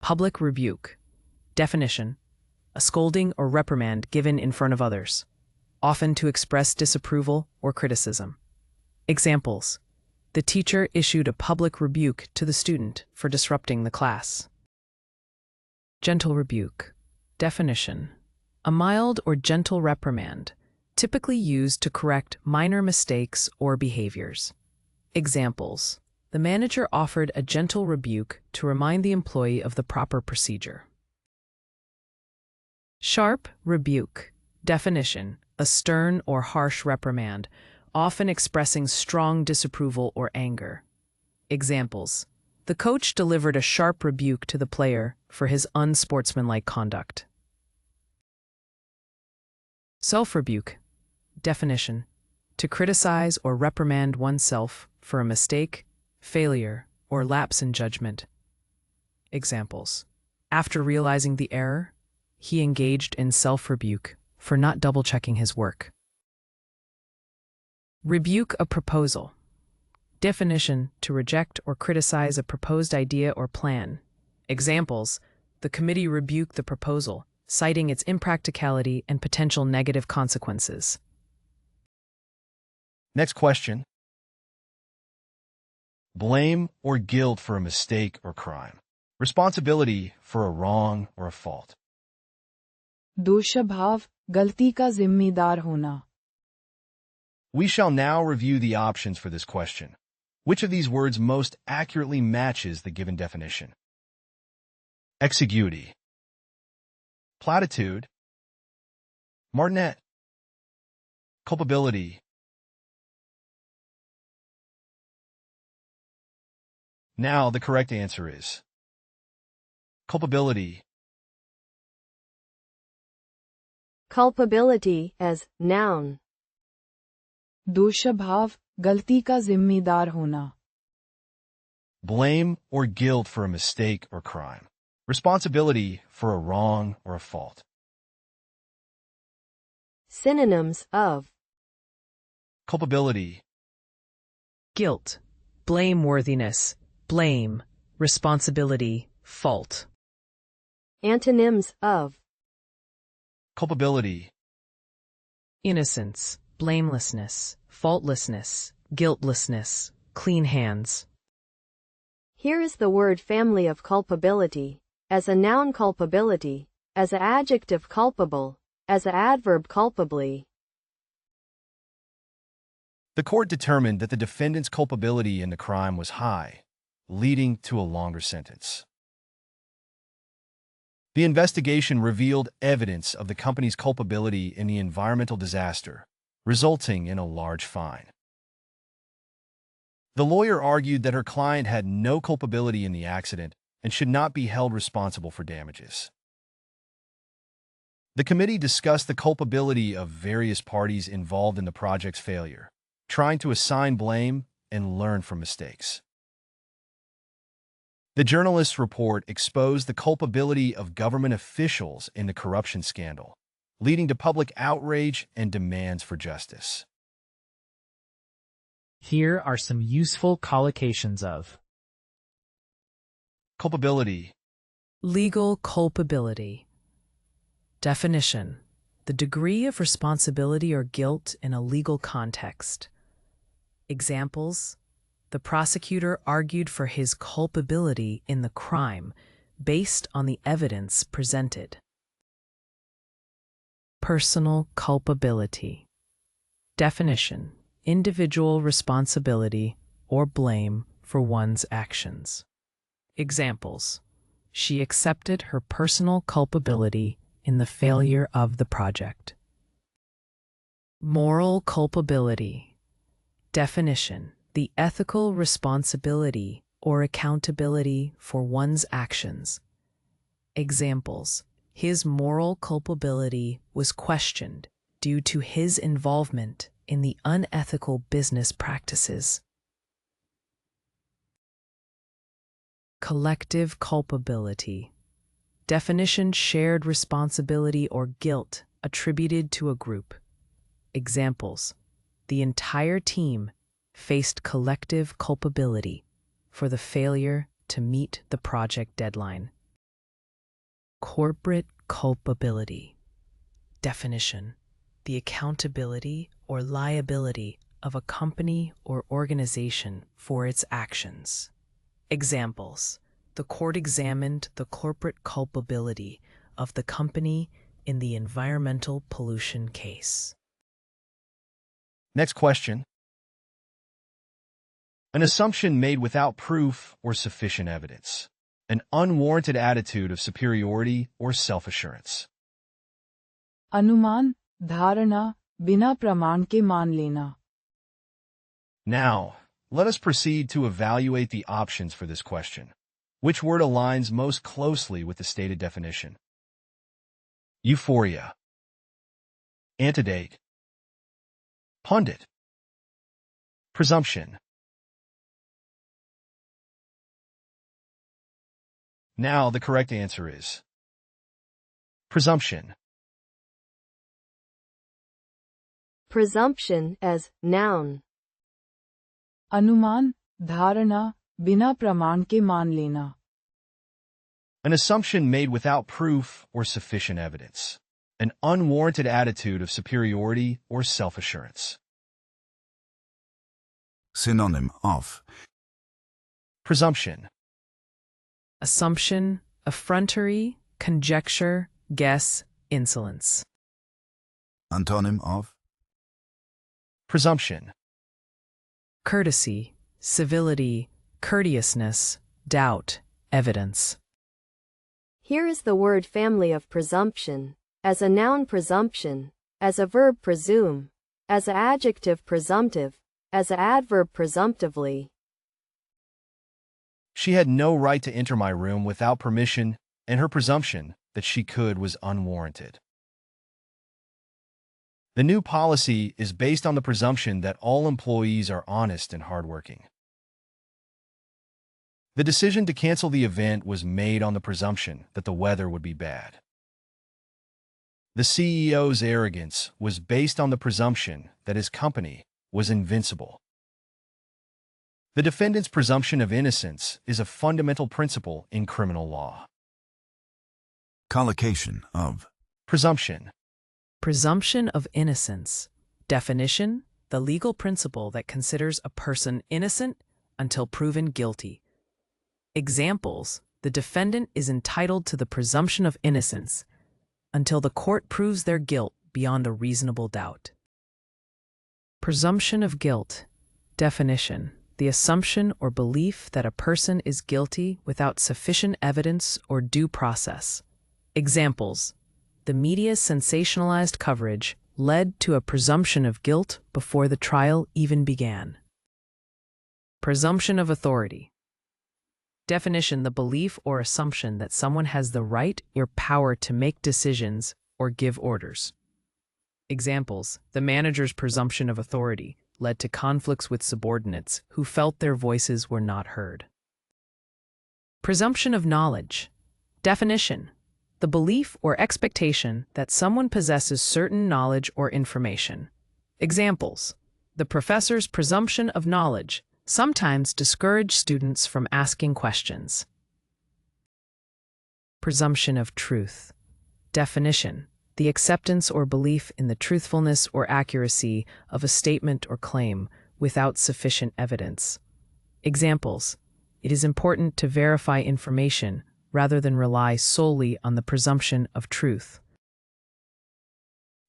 Public rebuke. Definition: a scolding or reprimand given in front of others, often to express disapproval or criticism. Examples: the teacher issued a public rebuke to the student for disrupting the class. Gentle rebuke. Definition: a mild or gentle reprimand, typically used to correct minor mistakes or behaviors. Examples: the manager offered a gentle rebuke to remind the employee of the proper procedure. Sharp rebuke. Definition: a stern or harsh reprimand, often expressing strong disapproval or anger. Examples: the coach delivered a sharp rebuke to the player for his unsportsmanlike conduct. Self-rebuke. Definition: to criticize or reprimand oneself for a mistake, failure, or lapse in judgment. Examples: after realizing the error, he engaged in self-rebuke for not double-checking his work. Rebuke a proposal. Definition: to reject or criticize a proposed idea or plan. Examples: the committee rebuked the proposal, citing its impracticality and potential negative consequences. Next question. Blame or guilt for a mistake or crime. Responsibility for a wrong or a fault. दोषभाव, गलती का जिम्मेदार होना. We shall now review the options for this question. Which of these words most accurately matches the given definition? Exiguity, platitude, martinet, culpability. Now the correct answer is culpability. Culpability as noun. दोषभाव, गलती का जिम्मेदार होना. Blame or guilt for a mistake or crime. Responsibility for a wrong or a fault. Synonyms of Culpability, Guilt, blameworthiness, blame, responsibility, fault. antonyms of culpability, Innocence, blamelessness, faultlessness, guiltlessness, clean hands. Here is the word family of culpability. As a noun culpability, as a adjective culpable, as a adverb culpably. The court determined that the defendant's culpability in the crime was high, leading to a longer sentence. The investigation revealed evidence of the company's culpability in the environmental disaster, resulting in a large fine. The lawyer argued that her client had no culpability in the accident and should not be held responsible for damages. The committee discussed the culpability of various parties involved in the project's failure, trying to assign blame and learn from mistakes. The journalist's report exposed the culpability of government officials in the corruption scandal, leading to public outrage and demands for justice. Here are some useful collocations of Culpability. Legal culpability. Definition: the degree of responsibility or guilt in a legal context. Examples: the prosecutor argued for his culpability in the crime based on the evidence presented. Personal culpability. Definition: individual responsibility or blame for one's actions. Examples: she accepted her personal culpability in the failure of the project. Moral culpability. Definition: the ethical responsibility or accountability for one's actions. Examples: his moral culpability was questioned due to his involvement in the unethical business practices. Collective culpability. Definition: shared responsibility or guilt attributed to a group. Examples: the entire team faced collective culpability for the failure to meet the project deadline. Corporate culpability. Definition: the accountability or liability of a company or organization for its actions. Examples: the court examined the corporate culpability of the company in the environmental pollution case. Next question. An assumption made without proof or sufficient evidence. An unwarranted attitude of superiority or self-assurance. अनुमान, धारणा, बिना प्रमाण के मान लेना. Now, let us proceed to evaluate the options for this question. Which word aligns most closely with the stated definition? Euphoria. Antedate. Pundit. Presumption. Now the correct answer is presumption. Presumption as noun. अनुमान, धारणा, बिना प्रमाण के मान लेना. An assumption made without proof or sufficient evidence. An unwarranted attitude of superiority or self-assurance. Synonym of Presumption. Assumption, effrontery, conjecture, guess, insolence. Antonym of Presumption. Courtesy, civility, courteousness, doubt, evidence. Here is the word family of presumption. As a noun presumption, as a verb presume, as an adjective presumptive, as an adverb presumptively. She had no right to enter my room without permission, and her presumption that she could was unwarranted. The new policy is based on the presumption that all employees are honest and hardworking. The decision to cancel the event was made on the presumption that the weather would be bad. The CEO's arrogance was based on the presumption that his company was invincible. The defendant's presumption of innocence is a fundamental principle in criminal law. collocation of Presumption. Presumption of innocence. Definition: the legal principle that considers a person innocent until proven guilty. Examples: the defendant is entitled to the presumption of innocence until the court proves their guilt beyond a reasonable doubt. Presumption of guilt. Definition: the assumption or belief that a person is guilty without sufficient evidence or due process. Examples: the media's sensationalized coverage led to a presumption of guilt before the trial even began. Presumption of authority. Definition: the belief or assumption that someone has the right or power to make decisions or give orders. Examples: the manager's presumption of authority led to conflicts with subordinates who felt their voices were not heard. Presumption of knowledge. Definition: the belief or expectation that someone possesses certain knowledge or information. Examples: the professor's presumption of knowledge sometimes discourage students from asking questions. Presumption of truth. Definition: the acceptance or belief in the truthfulness or accuracy of a statement or claim without sufficient evidence. Examples: it is important to verify information rather than rely solely on the presumption of truth.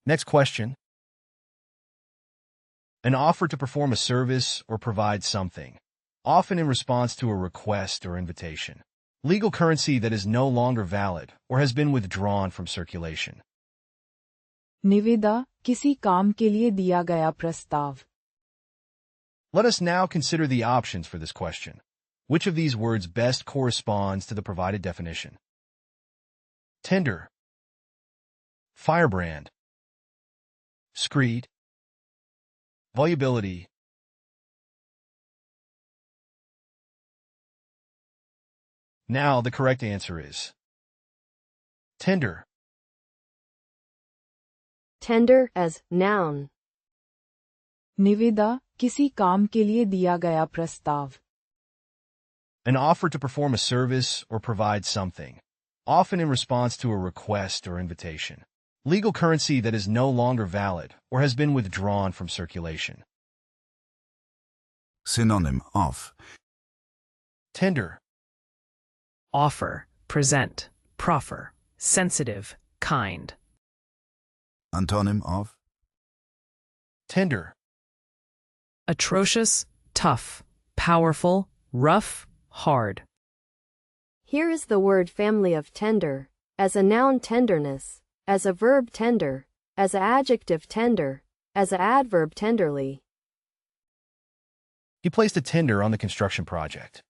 Next question. An offer to perform a service or provide something, often in response to a request or invitation. Legal currency that is no longer valid or has been withdrawn from circulation. निविदा, किसी काम के लिए दिया गया प्रस्ताव. Let us now consider the options for this question. Which of these words best corresponds to the provided definition? Tender, firebrand, screed, volubility. Now the correct answer is tender. Tender as noun. निविदा, किसी काम के लिए दिया गया प्रस्ताव. An offer to perform a service or provide something, often in response to a request or invitation. Legal currency that is no longer valid or has been withdrawn from circulation. Synonym of Tender, Offer, present, proffer, sensitive, kind. Antonym of tender, Atrocious, tough, powerful, rough, hard. Here is the word family of tender, as a noun tenderness, as a verb tender, as a adjective tender, as a adverb tenderly. He placed a tender on the construction project.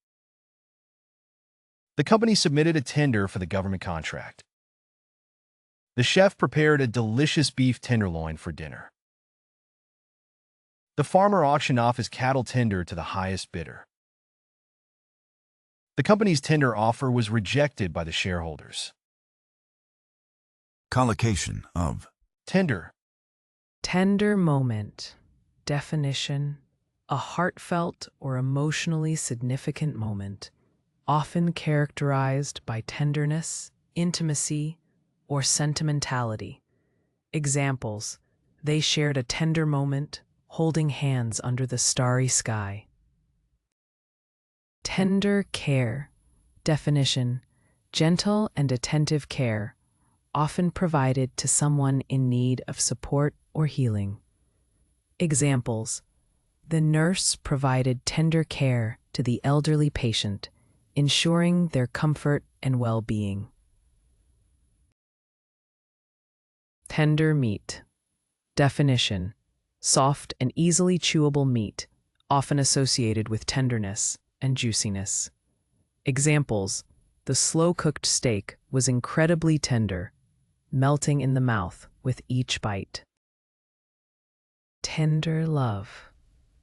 The company submitted a tender for the government contract. The chef prepared a delicious beef tenderloin for dinner. The farmer auctioned off his cattle tender to the highest bidder. The company's tender offer was rejected by the shareholders. collocation of Tender, Tender moment. Definition: a heartfelt or emotionally significant moment, often characterized by tenderness, intimacy, or sentimentality. Examples: they shared a tender moment, holding hands under the starry sky. Tender care. Definition: gentle and attentive care, often provided to someone in need of support or healing. Examples: the nurse provided tender care to the elderly patient, ensuring their comfort and well-being. Tender meat. Definition: soft and easily chewable meat, often associated with tenderness and juiciness. Examples: the slow-cooked steak was incredibly tender, melting in the mouth with each bite. Tender love.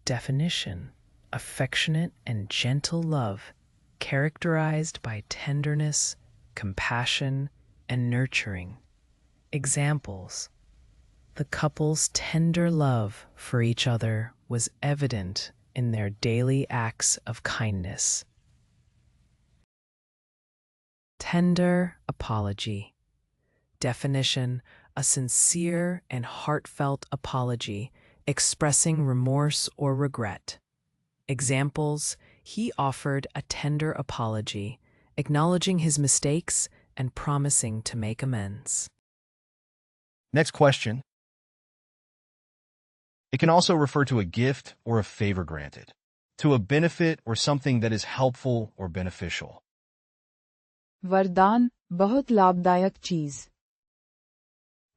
Definition: affectionate and gentle love, characterized by tenderness, compassion, and nurturing. Examples: the couple's tender love for each other was evident in their daily acts of kindness. Tender apology. Definition: a sincere and heartfelt apology expressing remorse or regret. Examples: he offered a tender apology, acknowledging his mistakes and promising to make amends. Next question. It can also refer to a gift or a favor granted, to a benefit or something that is helpful or beneficial. वरदान, बहुत लाभदायक चीज.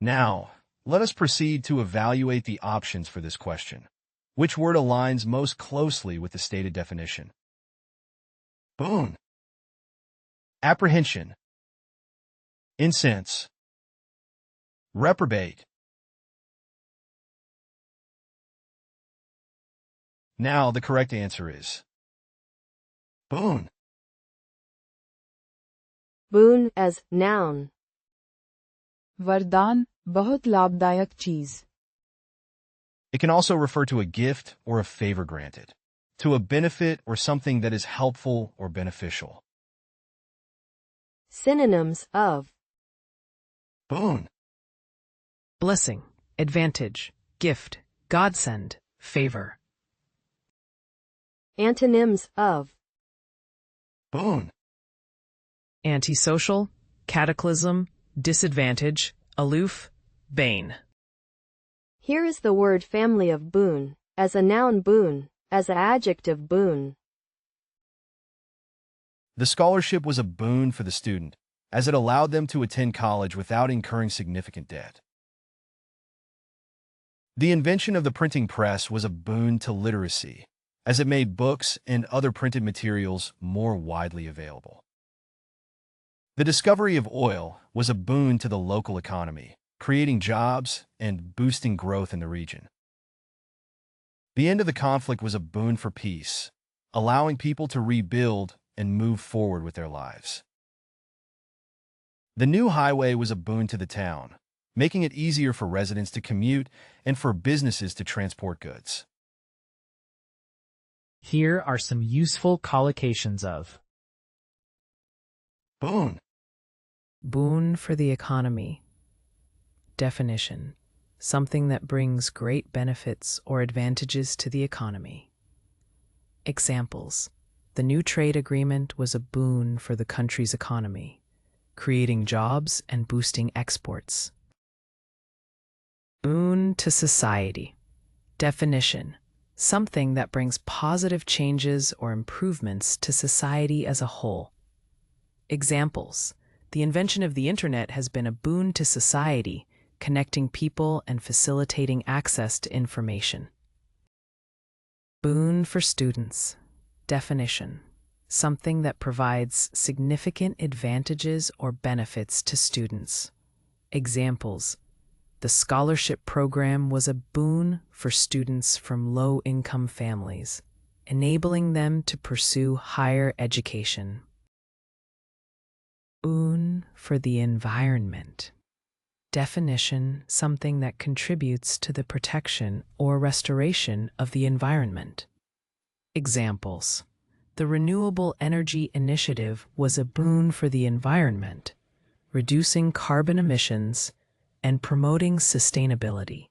Now, let us proceed to evaluate the options for this question. Which word aligns most closely with the stated definition? Boon. Apprehension. Incense. Reprobate. Now, the correct answer is boon. Boon as noun. वरदान, बहुत लाभदायक चीज. It can also refer to a gift or a favor granted, to a benefit or something that is helpful or beneficial. Synonyms of Boon. Blessing, advantage, gift, godsend, favor. antonyms of Boon. Antisocial, cataclysm, disadvantage, aloof, bane. Here is the word family of boon, as a noun boon, as an adjective boon. The scholarship was a boon for the student, as it allowed them to attend college without incurring significant debt. The invention of the printing press was a boon to literacy, as it made books and other printed materials more widely available. The discovery of oil was a boon to the local economy, creating jobs and boosting growth in the region. The end of the conflict was a boon for peace, allowing people to rebuild and move forward with their lives. The new highway was a boon to the town, making it easier for residents to commute and for businesses to transport goods. Here are some useful collocations of Boon. Boon for the economy. Definition: something that brings great benefits or advantages to the economy. Examples: the new trade agreement was a boon for the country's economy, creating jobs and boosting exports. Boon to society. Definition: something that brings positive changes or improvements to society as a whole. Examples: the invention of the internet has been a boon to society, connecting people and facilitating access to information. Boon for students. Definition: something that provides significant advantages or benefits to students. Examples: the scholarship program was a boon for students from low-income families, enabling them to pursue higher education. Boon for the environment. Definition: something that contributes to the protection or restoration of the environment. Examples: the Renewable Energy Initiative was a boon for the environment, reducing carbon emissions and promoting sustainability.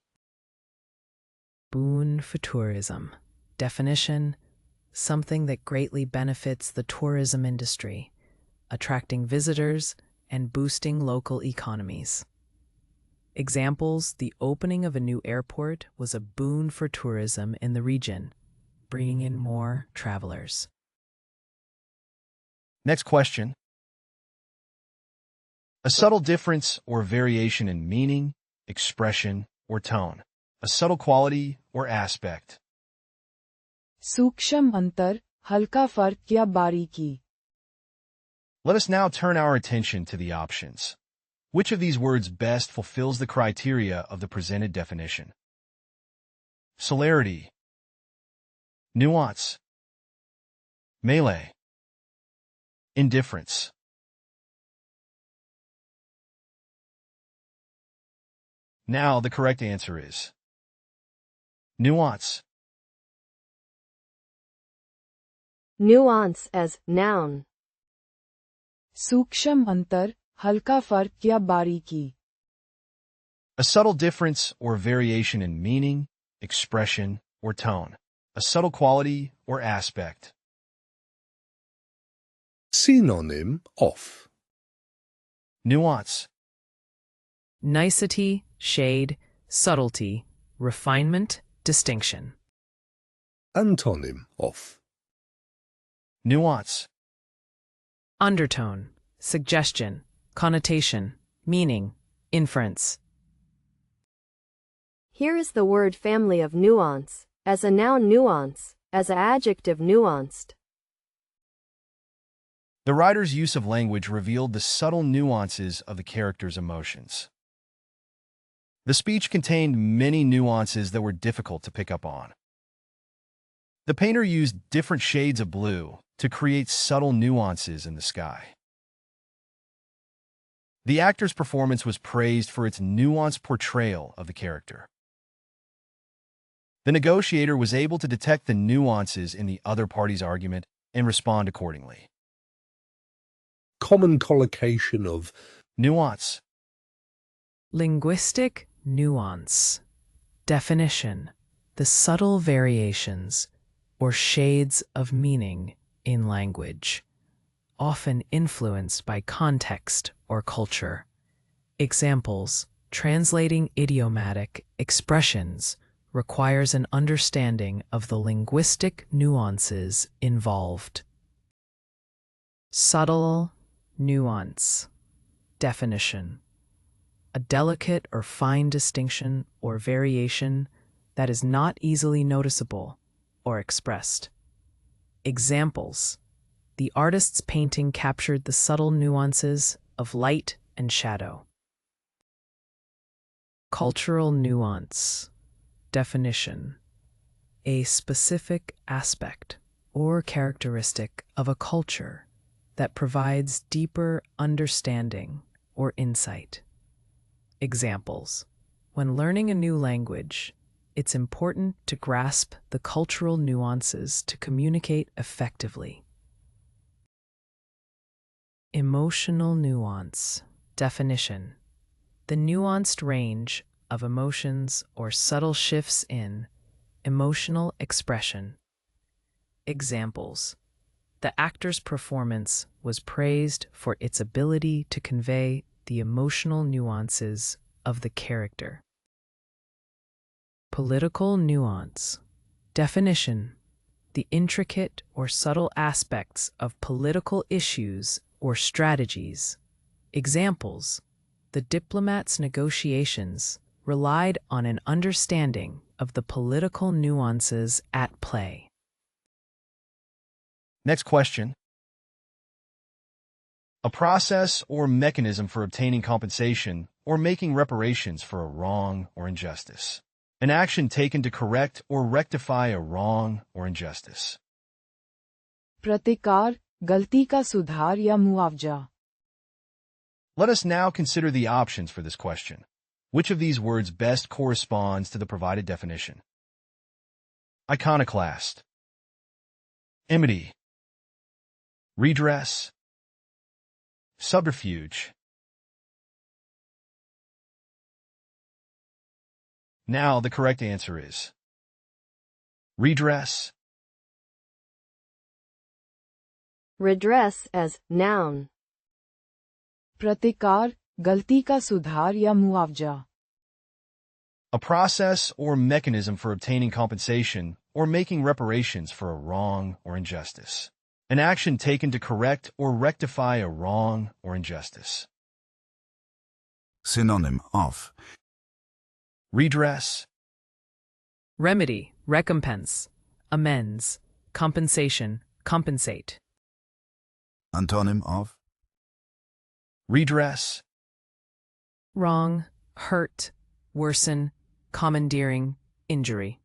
Boon for tourism. Definition: something that greatly benefits the tourism industry, attracting visitors and boosting local economies. Examples: the opening of a new airport was a boon for tourism in the region, bringing in more travelers. Next question. A subtle difference or variation in meaning, expression, or tone. A subtle quality or aspect. सूक्ष्म अंतर, हल्का फर्क या बारीकी. Let us now turn our attention to the options. Which of these words best fulfills the criteria of the presented definition? Celerity. Nuance. Melee. Indifference. Now the correct answer is nuance. nuance as noun. सूक्ष्म अंतर, हल्का फर्क या बारीकी. A subtle difference or variation in meaning, expression, or tone. A subtle quality or aspect. Synonym of. Nuance. Nicety, shade, subtlety, refinement, distinction. Antonym of. Nuance. Undertone, suggestion, connotation, meaning, inference. Here is the word family of nuance, as a noun nuance, as an adjective nuanced. The writer's use of language revealed the subtle nuances of the character's emotions. The speech contained many nuances that were difficult to pick up on. The painter used different shades of blue to create subtle nuances in the sky. The actor's performance was praised for its nuanced portrayal of the character. The negotiator was able to detect the nuances in the other party's argument and respond accordingly. Common collocation of. Nuance. Linguistic nuance. Definition: the subtle variations or shades of meaning in language, often influenced by context or culture. Examples: translating idiomatic expressions requires an understanding of the linguistic nuances involved. Subtle nuance. Definition: a delicate or fine distinction or variation that is not easily noticeable or expressed. Examples: the artist's painting captured the subtle nuances of light and shadow. Cultural nuance. Definition: a specific aspect or characteristic of a culture that provides deeper understanding or insight. Examples: when learning a new language, it's important to grasp the cultural nuances to communicate effectively. Emotional nuance. Definition: the nuanced range of emotions or subtle shifts in emotional expression. Examples: the actor's performance was praised for its ability to convey the emotional nuances of the character. Political nuance. Definition: the intricate or subtle aspects of political issues or strategies. Examples: the diplomat's negotiations relied on an understanding of the political nuances at play. Next question. A process or mechanism for obtaining compensation or making reparations for a wrong or injustice. An action taken to correct or rectify a wrong or injustice. प्रतिकार, गलती का सुधार या मुआवजा. Let us now consider the options for this question. Which of these words best corresponds to the provided definition? Iconoclast. Enmity. Redress. Subterfuge. Now the correct answer is redress. Redress as noun. प्रतिकार, गलती का सुधार या मुआवजा. A process or mechanism for obtaining compensation or making reparations for a wrong or injustice. An action taken to correct or rectify a wrong or injustice. Synonym of. Redress. Remedy, recompense, amends, compensation, compensate. Antonym of. Redress. Wrong, hurt, worsen, commandeering, injury.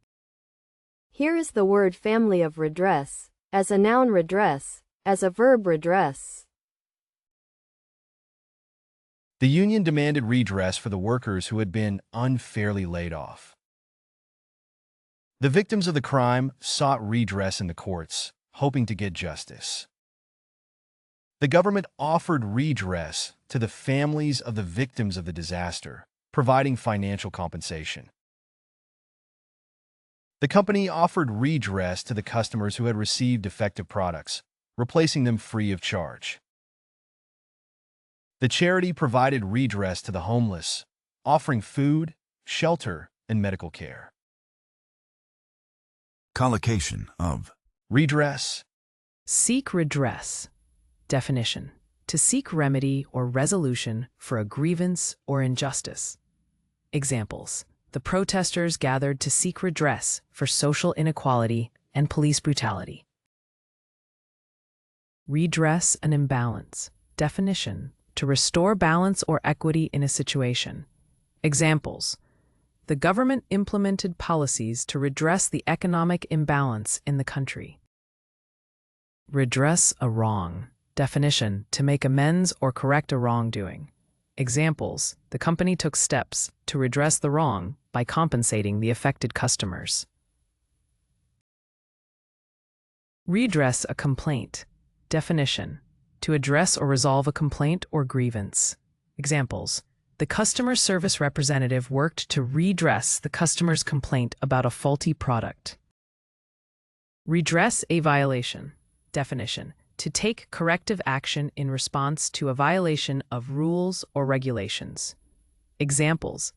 Here is the word family of redress, as a noun redress, as a verb redress. The union demanded redress for the workers who had been unfairly laid off. The victims of the crime sought redress in the courts, hoping to get justice. The government offered redress to the families of the victims of the disaster, providing financial compensation. The company offered redress to the customers who had received defective products, replacing them free of charge. The charity provided redress to the homeless, offering food, shelter, and medical care. Collocation of. Redress. Seek redress. Definition: to seek remedy or resolution for a grievance or injustice. Examples: the protesters gathered to seek redress for social inequality and police brutality. Redress an imbalance. Definition: to restore balance or equity in a situation. Examples: the government implemented policies to redress the economic imbalance in the country. Redress a wrong. Definition: to make amends or correct a wrongdoing. Examples: the company took steps to redress the wrong by compensating the affected customers. Redress a complaint. Definition: to address or resolve a complaint or grievance. Examples: the customer service representative worked to redress the customer's complaint about a faulty product. Redress a violation. Definition: to take corrective action in response to a violation of rules or regulations. Examples: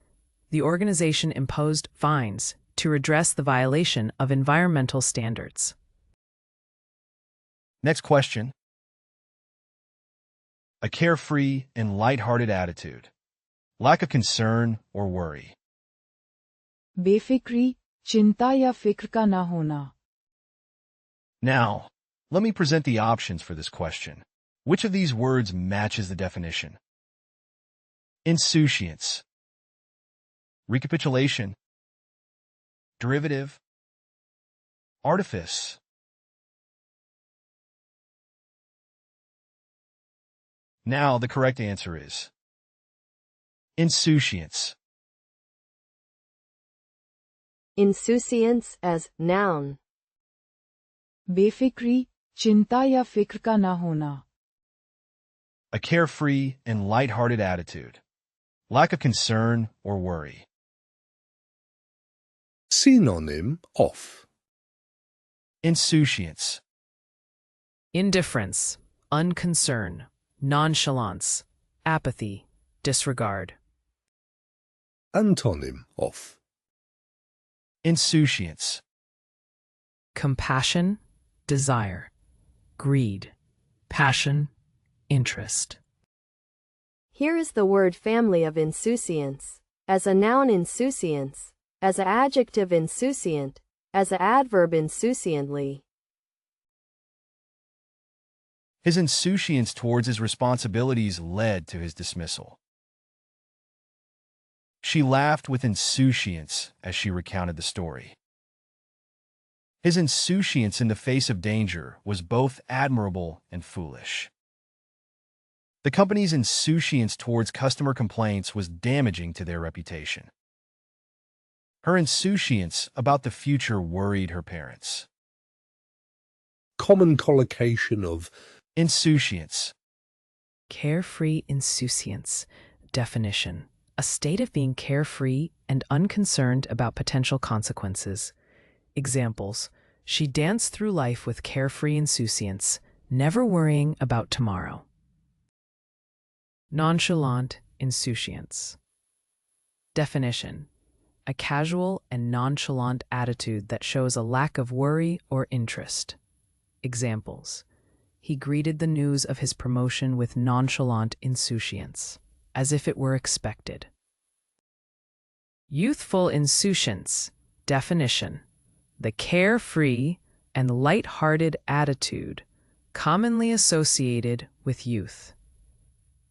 the organization imposed fines to redress the violation of environmental standards. Next question. A carefree and lighthearted attitude. Lack of concern or worry. बेफिक्री, चिंता या फिक्र का ना होना. Now, let me present the options for this question. Which of these words matches the definition? Insouciance. Recapitulation. Derivative. Artifice. Now, the correct answer is insouciance. Insouciance as noun. बेफिक्री, चिंता या फिक्र का ना होना. A carefree and lighthearted attitude. Lack of concern or worry. Synonym of. Insouciance. Indifference, unconcern, nonchalance, apathy, disregard. Antonym of. Insouciance. Compassion, desire, greed, passion, interest. Here is the word family of insouciance. As a noun insouciance, as an adjective insouciant, as an adverb insouciantly. His insouciance towards his responsibilities led to his dismissal. She laughed with insouciance as she recounted the story. His insouciance in the face of danger was both admirable and foolish. The company's insouciance towards customer complaints was damaging to their reputation. Her insouciance about the future worried her parents. Common collocation of. Insouciance. Carefree insouciance. Definition: a state of being carefree and unconcerned about potential consequences. Examples: she danced through life with carefree insouciance, never worrying about tomorrow. Nonchalant insouciance. Definition: a casual and nonchalant attitude that shows a lack of worry or interest. Examples: he greeted the news of his promotion with nonchalant insouciance, as if it were expected. Youthful insouciance. Definition: the carefree and light-hearted attitude commonly associated with youth.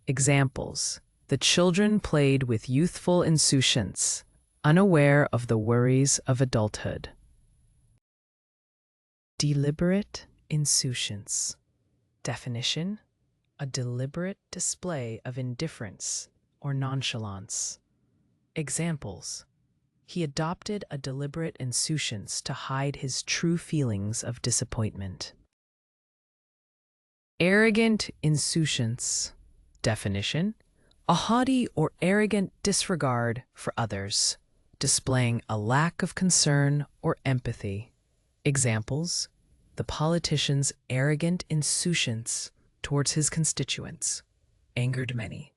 Examples: the children played with youthful insouciance, unaware of the worries of adulthood. Deliberate insouciance. Definition: a deliberate display of indifference or nonchalance. Examples: he adopted a deliberate insouciance to hide his true feelings of disappointment. Arrogant insouciance. Definition: a haughty or arrogant disregard for others, displaying a lack of concern or empathy. Examples: the politician's arrogant insouciance towards his constituents angered many.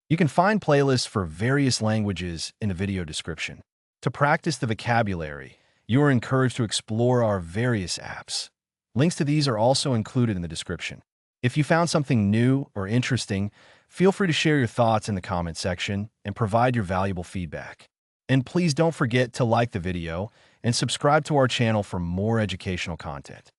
You can find playlists for various languages in the video description. To practice the vocabulary, you are encouraged to explore our various apps. Links to these are also included in the description. If you found something new or interesting, feel free to share your thoughts in the comment section and provide your valuable feedback. And please don't forget to like the video and subscribe to our channel for more educational content.